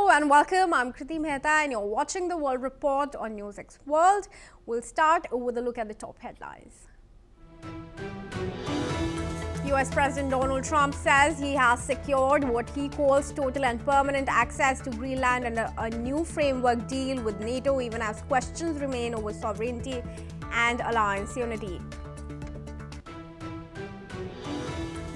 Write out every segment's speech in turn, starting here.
Hello and welcome. I'm Kriti Mehta and you're watching the World Report on NewsX World. We'll start with a look at the top headlines. US President Donald Trump says he has secured what he calls total and permanent access to Greenland under a new framework deal with NATO, even as questions remain over sovereignty and alliance unity.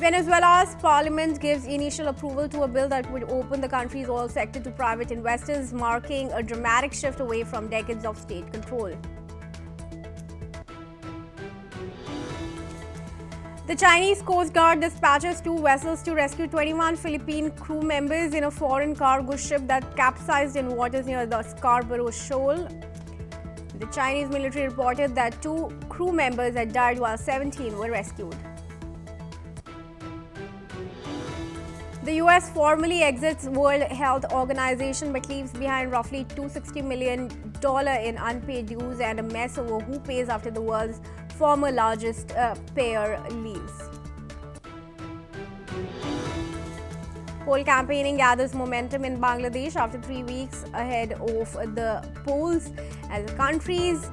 Venezuela's parliament gives initial approval to a bill that would open the country's oil sector to private investors, marking a dramatic shift away from decades of state control. The Chinese Coast Guard dispatches 2 vessels to rescue 21 Philippine crew members in a foreign cargo ship that capsized in waters near the Scarborough Shoal. The Chinese military reported that 2 crew members had died while 17 were rescued. The US formally exits World Health Organization but leaves behind roughly $260 million in unpaid dues and a mess over who pays after the world's former largest payer leaves. Poll campaigning gathers momentum in Bangladesh after 3 weeks ahead of the polls as the country's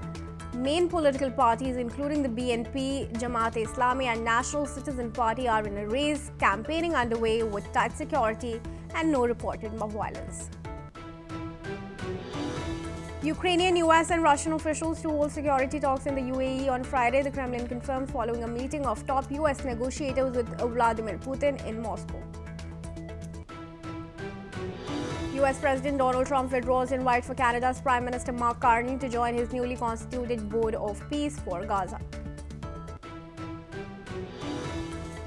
main political parties, including the BNP, Jamaat-e-Islami and National Citizen Party, are in a race, campaigning underway with tight security and no reported violence. Ukrainian, US and Russian officials to hold security talks in the UAE on Friday, the Kremlin confirmed following a meeting of top US negotiators with Vladimir Putin in Moscow. US President Donald Trump withdraws invite for Canada's Prime Minister Mark Carney to join his newly constituted Board of Peace for Gaza.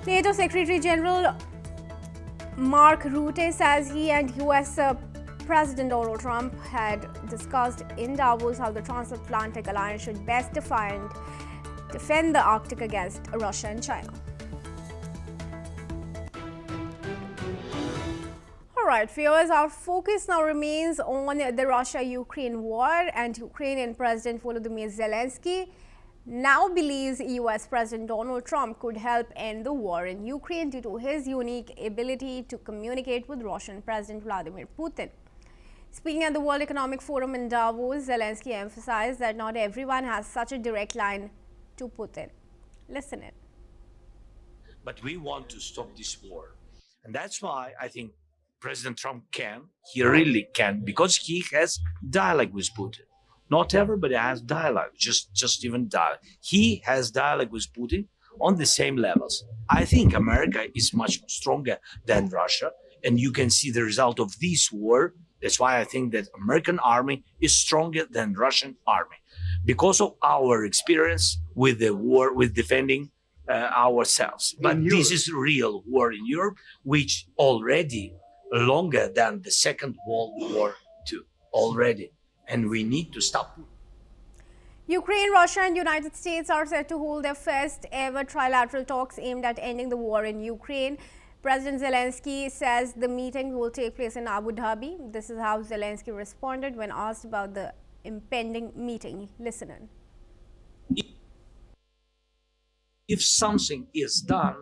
NATO Secretary General Mark Rutte says he and US President Donald Trump had discussed in Davos how the transatlantic alliance should best defend the Arctic against Russia and China. Alright, viewers, our focus now remains on the Russia-Ukraine war, and Ukrainian President Volodymyr Zelensky now believes US President Donald Trump could help end the war in Ukraine due to his unique ability to communicate with Russian President Vladimir Putin. Speaking at the World Economic Forum in Davos, Zelensky emphasized that not everyone has such a direct line to Putin. Listen in. But we want to stop this war. And that's why I think President Trump he really can, because he has dialogue with Putin. Not everybody has dialogue, just even dialogue. He has dialogue with Putin on the same levels. I think America is much stronger than Russia, and you can see the result of this war. That's why I think that American army is stronger than Russian army, because of our experience with the war, with defending ourselves. But this is a real war in Europe, which already longer than the Second World War II already, and we need to stop. Ukraine, Russia and United States are set to hold their first ever trilateral talks aimed at ending the war in Ukraine. President Zelensky says the meeting will take place in Abu Dhabi. This is how Zelensky responded when asked about the impending meeting. Listen in. If something is done,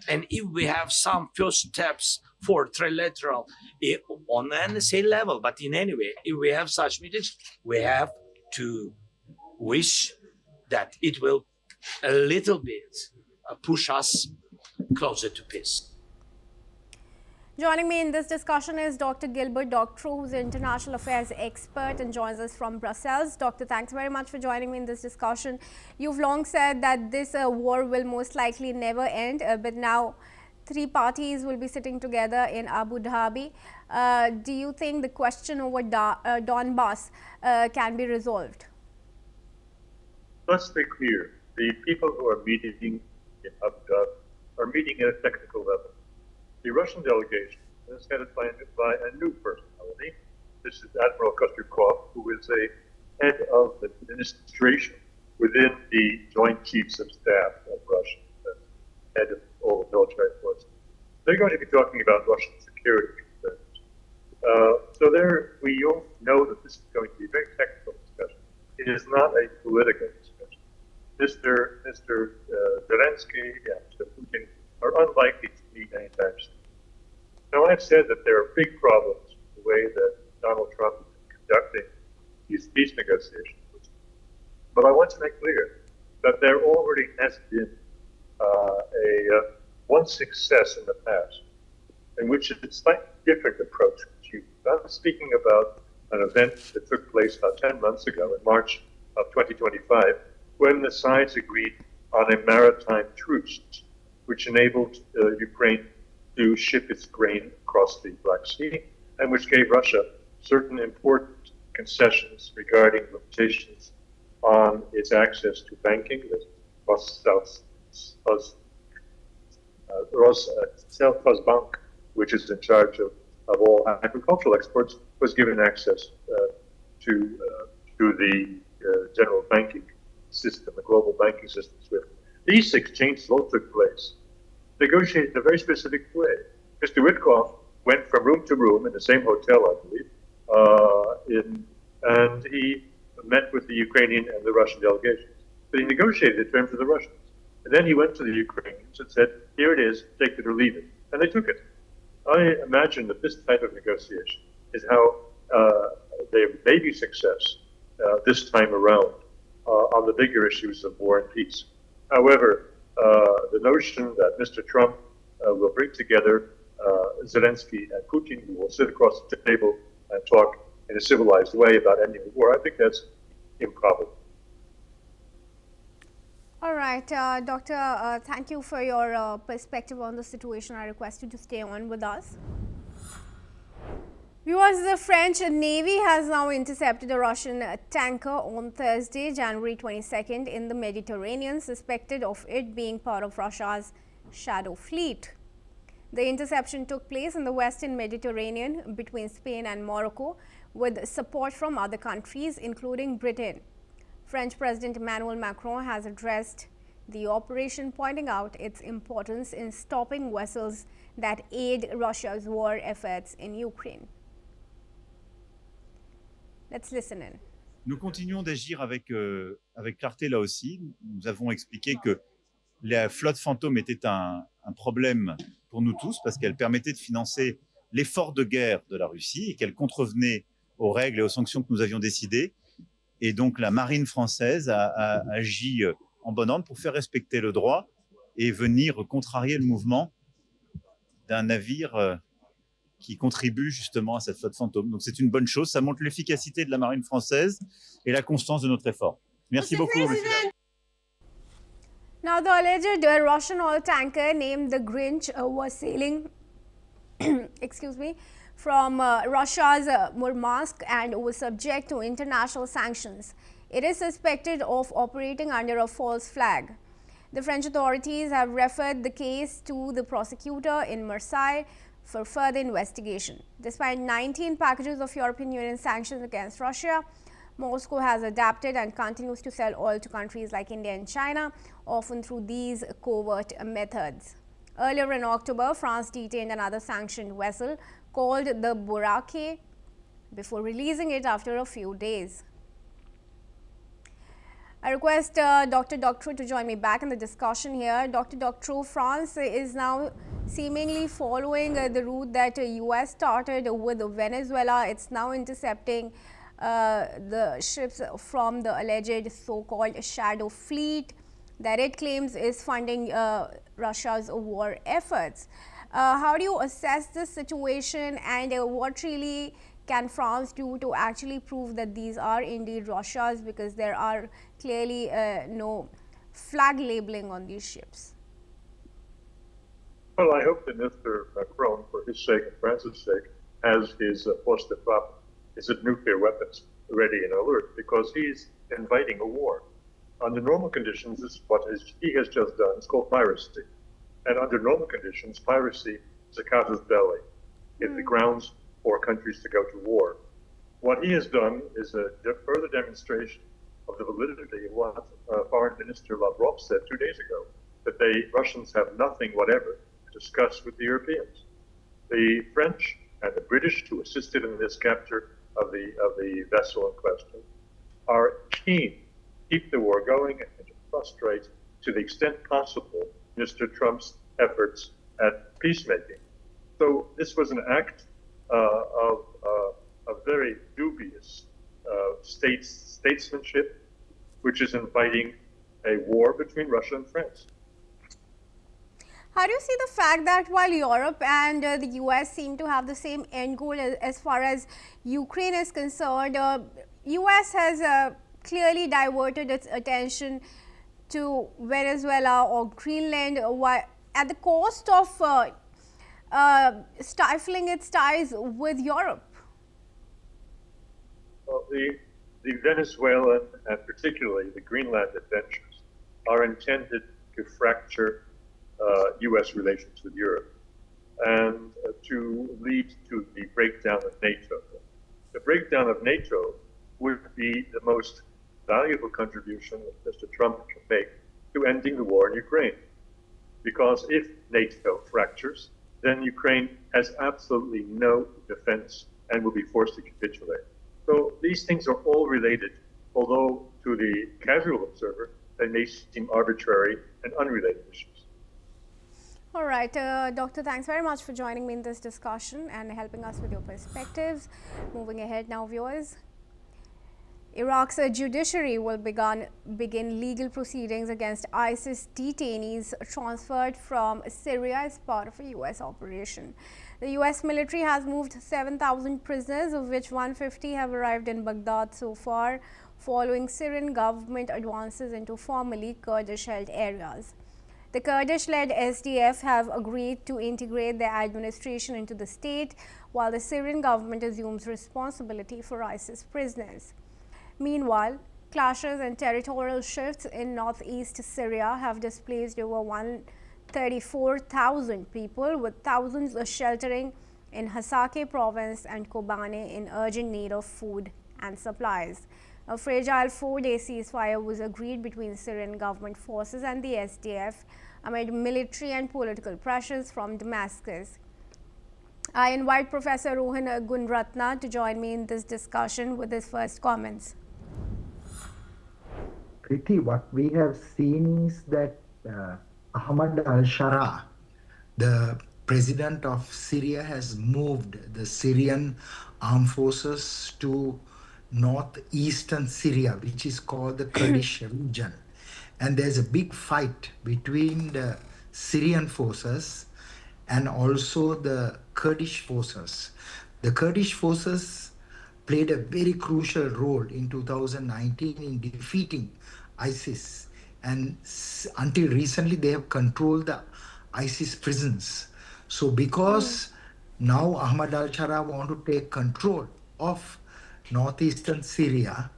and if we have some first steps for trilateral on the NSA level, but in any way, if we have such meetings, we have to wish that it will a little bit push us closer to peace. Joining me in this discussion is Dr. Gilbert Doctorow, who's an international affairs expert and joins us from Brussels. Doctor, thanks very much for joining me in this discussion. You've long said that this war will most likely never end, but now 3 parties will be sitting together in Abu Dhabi. Do you think the question over Donbass can be resolved? Let's be clear. The people who are meeting in Abu Dhabi are meeting at a technical level. The Russian delegation is headed by a new personality. This is Admiral Kostyukov, who is a head of the administration within the Joint Chiefs of Staff of Russia, the head of all the military forces. They're going to be talking about Russian security concerns. So there, we all know that this is going to be a very technical discussion. It is not a political discussion. Mr. Zelensky and Mr. Putin are unlikely to meet anytime soon. Now, I've said that there are big problems with the way that Donald Trump is conducting these peace negotiations. But I want to make clear that there already has been one success in the past, in which it's a slightly different approach. I'm speaking about an event that took place about 10 months ago in March of 2025, when the sides agreed on a maritime truce, which enabled Ukraine to ship its grain across the Black Sea, and which gave Russia certain important concessions regarding limitations on its access to banking. Rosselfasbank, which is in charge of all agricultural exports, was given access to the general banking system, the global banking system, SWIFT. These exchanges all took place, negotiated in a very specific way. Mr. Witkoff went from room to room in the same hotel, I believe, and he met with the Ukrainian and the Russian delegations. But he negotiated the terms with the Russians. And then he went to the Ukrainians and said, here it is, take it or leave it. And they took it. I imagine that this type of negotiation is how there may be success this time around on the bigger issues of war and peace. However, the notion that Mr. Trump will bring together Zelensky and Putin, who will sit across the table and talk in a civilized way about ending the war, I think that's improbable. All right, Doctor, thank you for your perspective on the situation. I request you to stay on with us. Viewers, the French Navy has now intercepted a Russian tanker on Thursday, January 22nd, in the Mediterranean, suspected of it being part of Russia's shadow fleet. The interception took place in the Western Mediterranean between Spain and Morocco, with support from other countries, including Britain. French President Emmanuel Macron has addressed the operation, pointing out its importance in stopping vessels that aid Russia's war efforts in Ukraine. Let's listen in. Nous continuons d'agir avec clarté là aussi. Nous avons expliqué que la flotte fantôme était un problème pour nous tous parce qu'elle permettait de financer l'effort de guerre de la Russie et qu'elle contrevenait aux règles et aux sanctions que nous avions décidées. Et donc la marine française a agi en bonne ordre pour faire respecter le droit et venir contrarier le mouvement d'un navire qui contribue justement à cette flotte fantôme. Donc c'est une bonne chose, ça montre l'efficacité de la marine française et la constance de notre effort. Merci beaucoup. Now the alleged Russian oil tanker named the Grinch was sailing excuse me, from Russia's Murmansk and was subject to international sanctions. It is suspected of operating under a false flag. The French authorities have referred the case to the prosecutor in Marseille for further investigation. Despite 19 packages of European Union sanctions against Russia, Moscow has adapted and continues to sell oil to countries like India and China, often through these covert methods. Earlier in October, France detained another sanctioned vessel called the Burake before releasing it after a few days. I request Dr. Doctorow to join me back in the discussion here. Dr. Doctorow, France is now seemingly following the route that the US started with Venezuela. It's now intercepting the ships from the alleged so-called shadow fleet that it claims is funding Russia's war efforts. How do you assess this situation, and what really can France do to actually prove that these are indeed Russia's, because there are clearly no flag labeling on these ships? Well, I hope that Mr. Macron, for his sake and France's sake, has his poste de frappe, his nuclear weapons ready and alert, because he's inviting a war. Under normal conditions, this is what he has just done. It's called piracy. And under normal conditions, piracy is a casus belli. It's the grounds for countries to go to war. What he has done is a further demonstration of the validity of what Foreign Minister Lavrov said 2 days ago, that the Russians have nothing whatever to discuss with the Europeans. The French and the British, who assisted in this capture of the vessel in question, are keen to keep the war going and to frustrate, to the extent possible, Mr. Trump's efforts at peacemaking. So this was an act of very is statesmanship, which is inviting a war between Russia and France. How do you see the fact that while Europe and the US seem to have the same end goal as far as Ukraine is concerned, US has clearly diverted its attention to Venezuela or Greenland at the cost of stifling its ties with Europe? Well, the Venezuelan and particularly the Greenland adventures are intended to fracture U.S. relations with Europe and to lead to the breakdown of NATO. The breakdown of NATO would be the most valuable contribution that Mr. Trump can make to ending the war in Ukraine. Because if NATO fractures, then Ukraine has absolutely no defense and will be forced to capitulate. So these things are all related, although to the casual observer, they may seem arbitrary and unrelated issues. All right, Doctor, thanks very much for joining me in this discussion and helping us with your perspectives. Moving ahead now, viewers. Iraq's judiciary will begin legal proceedings against ISIS detainees transferred from Syria as part of a U.S. operation. The U.S. military has moved 7,000 prisoners, of which 150 have arrived in Baghdad so far, following Syrian government advances into formerly Kurdish-held areas. The Kurdish-led SDF have agreed to integrate their administration into the state, while the Syrian government assumes responsibility for ISIS prisoners. Meanwhile, clashes and territorial shifts in northeast Syria have displaced over 134,000 people, with thousands sheltering in Hasake province and Kobane in urgent need of food and supplies. A fragile 4-day ceasefire was agreed between Syrian government forces and the SDF amid military and political pressures from Damascus. I invite Professor Rohan Gunratna to join me in this discussion with his first comments. Preeti, what we have seen is that Ahmad al-Shara, the president of Syria, has moved the Syrian armed forces to northeastern Syria, which is called the Kurdish region. And there's a big fight between the Syrian forces and also the Kurdish forces. The Kurdish forces played a very crucial role in 2019 in defeating ISIS. And until recently, they have controlled the ISIS prisons. So because now Ahmad al-Shara want to take control of northeastern Syria,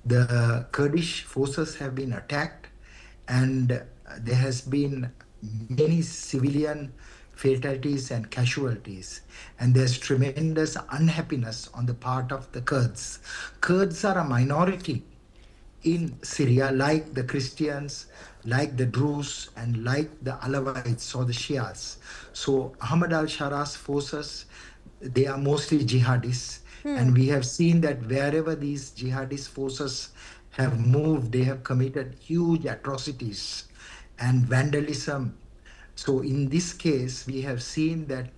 the Kurdish forces have been attacked, and there has been many civilian fatalities and casualties, and there's tremendous unhappiness on the part of the Kurds. Kurds are a minority in Syria, like the Christians, like the Druze, and like the Alawites or the Shias. So Ahmad al-Shara's forces, they are mostly jihadists. And we have seen that wherever these jihadist forces have moved, they have committed huge atrocities and vandalism. So in this case, we have seen that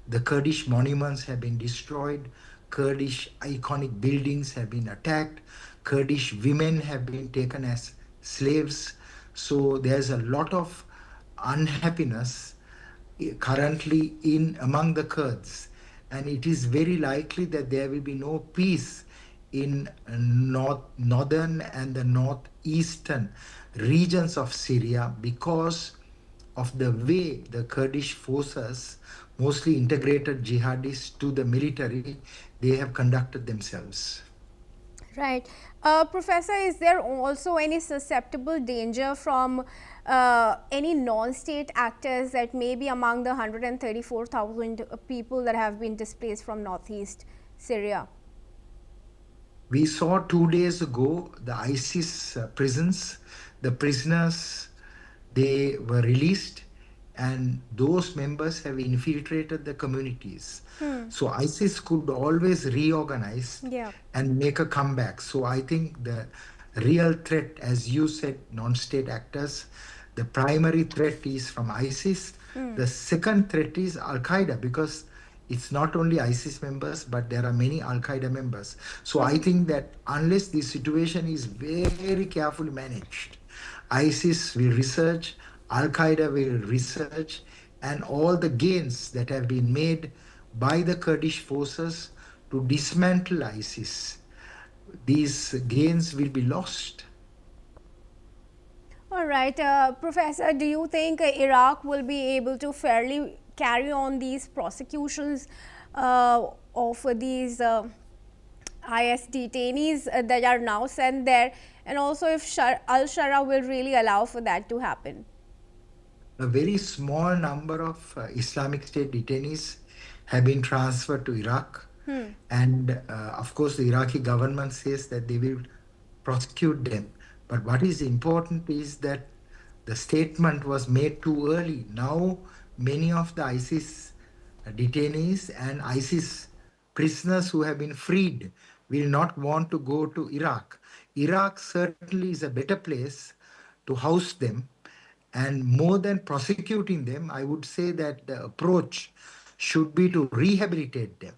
the Kurdish monuments have been destroyed, Kurdish iconic buildings have been attacked, Kurdish women have been taken as slaves. So there's a lot of unhappiness currently among the Kurds. And it is very likely that there will be no peace in northern and the northeastern regions of Syria because of the way the Kurdish forces, mostly integrated jihadists to the military, they have conducted themselves. Right. Professor, is there also any susceptible danger from any non-state actors that may be among the 134,000 people that have been displaced from northeast Syria? We saw 2 days ago the ISIS prisons. The prisoners, they were released, and those members have infiltrated the communities. So ISIS could always reorganize and make a comeback. So I think the real threat, as you said, non-state actors, the primary threat is from ISIS. The second threat is Al-Qaeda, because it's not only ISIS members, but there are many Al Qaeda members. So I think that unless the situation is very carefully managed, ISIS will research, Al Qaeda will research, and all the gains that have been made by the Kurdish forces to dismantle ISIS, these gains will be lost. All right, Professor, do you think Iraq will be able to fairly carry on these prosecutions of these IS detainees that are now sent there, and also if Al-Shara will really allow for that to happen? A very small number of Islamic State detainees have been transferred to Iraq. And of course, the Iraqi government says that they will prosecute them. But what is important is that the statement was made too early. Now, many of the ISIS detainees and ISIS prisoners who have been freed will not want to go to Iraq. Iraq certainly is a better place to house them. And more than prosecuting them, I would say that the approach should be to rehabilitate them.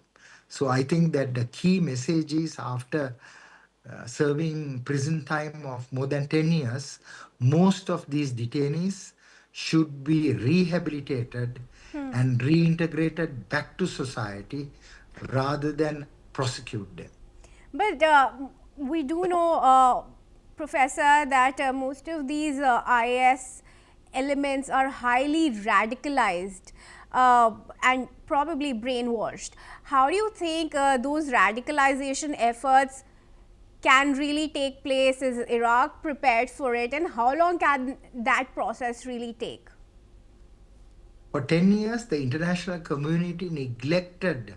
So I think that the key message is after serving prison time of more than 10 years, most of these detainees should be rehabilitated and reintegrated back to society rather than prosecute them. But we do know, Professor, that most of these IS elements are highly radicalized and probably brainwashed. How do you think those radicalization efforts can really take place? Is Iraq prepared for it, and how long can that process really take? For 10 years, the international community neglected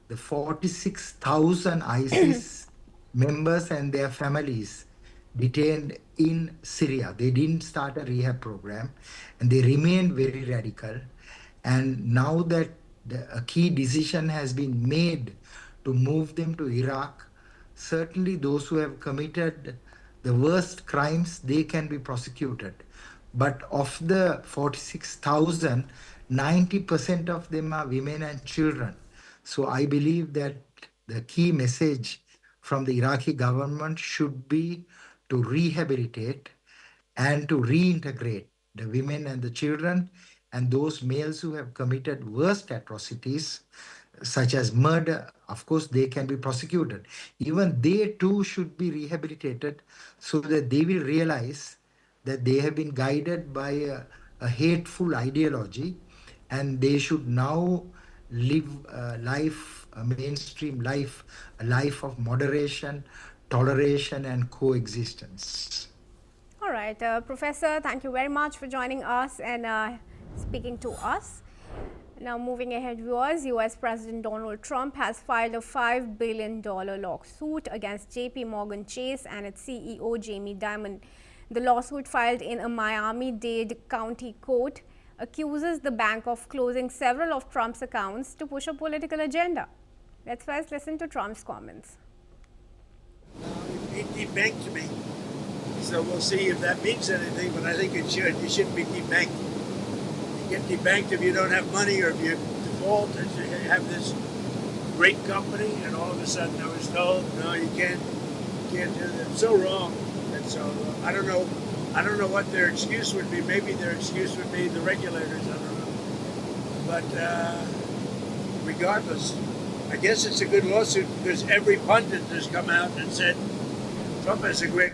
the 46,000 ISIS members and their families detained in Syria. They didn't start a rehab program, and they remained very radical. And now that a key decision has been made to move them to Iraq, certainly those who have committed the worst crimes, they can be prosecuted. But of the 46,000, 90% of them are women and children. So I believe that the key message from the Iraqi government should be to rehabilitate and to reintegrate the women and the children and those males who have committed worst atrocities, such as murder. Of course, they can be prosecuted. Even they too should be rehabilitated so that they will realize that they have been guided by a hateful ideology, and they should now live a life, a mainstream life, a life of moderation, toleration, and coexistence. All right, Professor, thank you very much for joining us and speaking to us. Now, moving ahead, viewers, US President Donald Trump has filed a $5 billion lawsuit against JP Morgan Chase and its CEO, Jamie Dimon. The lawsuit, filed in a Miami-Dade County court, accuses the bank of closing several of Trump's accounts to push a political agenda. Let's first listen to Trump's comments. It debanked me, so we'll see if that means anything, but I think it should. You shouldn't be debanked. You get debanked if you don't have money or if you default and you have this great company, and all of a sudden I was told, no, you can't do that. It's so wrong. And so I don't know what their excuse would be. Maybe their excuse would be the regulators. I don't know. But regardless, I guess it's a good lawsuit because every pundit has come out and said Trump has a great.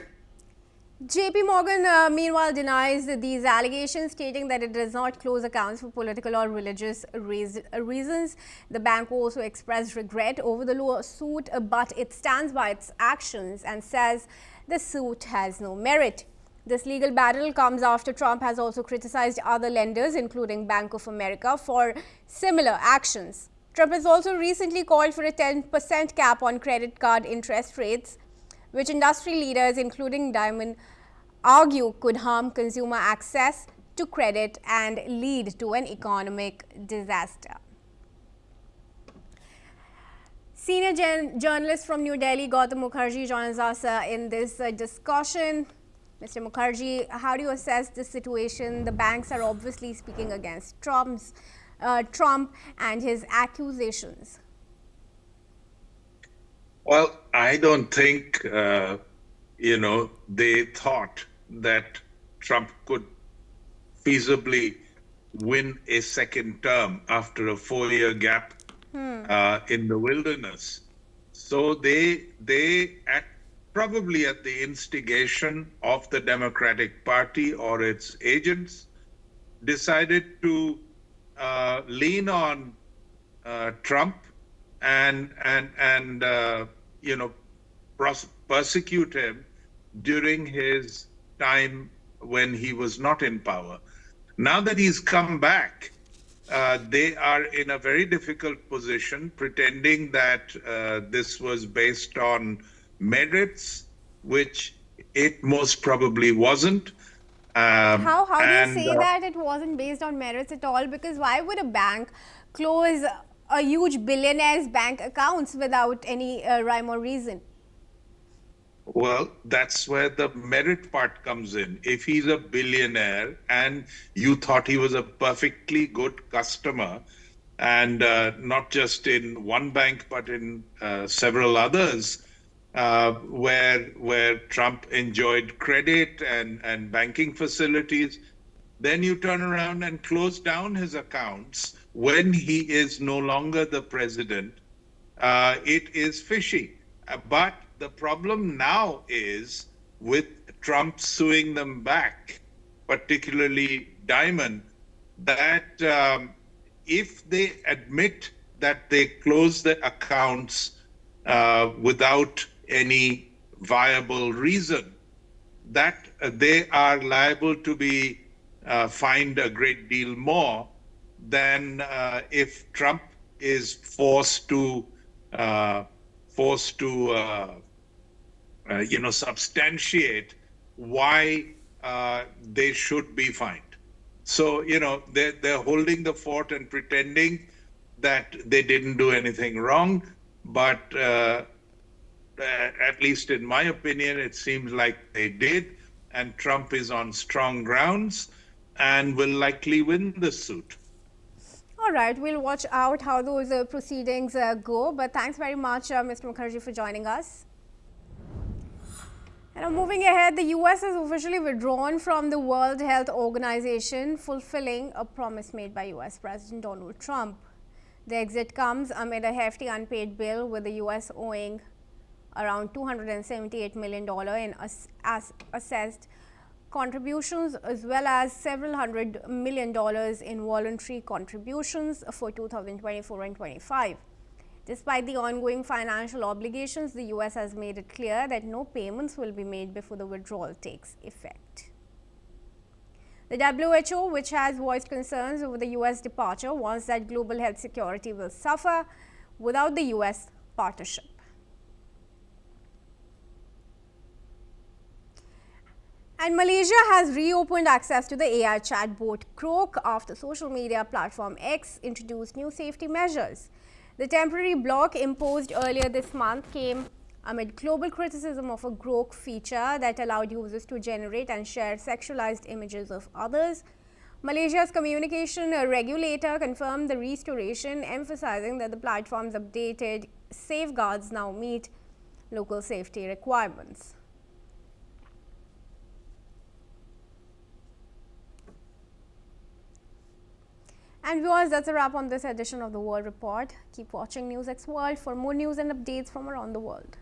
JP Morgan, meanwhile, denies these allegations, stating that it does not close accounts for political or religious reasons. The bank also expressed regret over the lawsuit, but it stands by its actions and says the suit has no merit. This legal battle comes after Trump has also criticized other lenders, including Bank of America, for similar actions. Trump has also recently called for a 10% cap on credit card interest rates, which industry leaders, including Dimon, argue could harm consumer access to credit and lead to an economic disaster. Senior journalist from New Delhi, Gautam Mukherjee, joins us in this discussion. Mr. Mukherjee, how do you assess this situation? The banks are obviously speaking against Trump's Trump and his accusations? Well, I don't think, they thought that Trump could feasibly win a second term after a 4-year gap in the wilderness. So they probably at the instigation of the Democratic Party or its agents, decided to lean on Trump and persecute him during his time when he was not in power. Now that he's come back, they are in a very difficult position, pretending that this was based on merits, which it most probably wasn't. How do you say that it wasn't based on merits at all? Because why would a bank close a huge billionaire's bank accounts without any rhyme or reason? Well, that's where the merit part comes in. If he's a billionaire and you thought he was a perfectly good customer, and not just in one bank, but in several others, where Trump enjoyed credit and banking facilities, then you turn around and close down his accounts when he is no longer the president. It is fishy. But the problem now is with Trump suing them back, particularly Diamond, that if they admit that they closed the accounts without any viable reason, that they are liable to be fined a great deal more than if Trump is forced to substantiate why they should be fined. So, they're holding the fort and pretending that they didn't do anything wrong. But at least in my opinion, it seems like they did. And Trump is on strong grounds and will likely win the suit. All right, we'll watch out how those proceedings go. But thanks very much, Mr. Mukherjee, for joining us. And moving ahead, the US has officially withdrawn from the World Health Organization, fulfilling a promise made by US President Donald Trump. The exit comes amid a hefty unpaid bill, with the US owing around $278 million in assessed contributions, as well as several $100 million in voluntary contributions for 2024 and 25. Despite the ongoing financial obligations, the US has made it clear that no payments will be made before the withdrawal takes effect. The WHO, which has voiced concerns over the US departure, warns that global health security will suffer without the US partnership. And Malaysia has reopened access to the AI chatbot Grok after social media platform X introduced new safety measures. The temporary block imposed earlier this month came amid global criticism of a Grok feature that allowed users to generate and share sexualized images of others. Malaysia's communication regulator confirmed the restoration, emphasizing that the platform's updated safeguards now meet local safety requirements. And viewers, that's a wrap on this edition of the World Report. Keep watching NewsX World for more news and updates from around the world.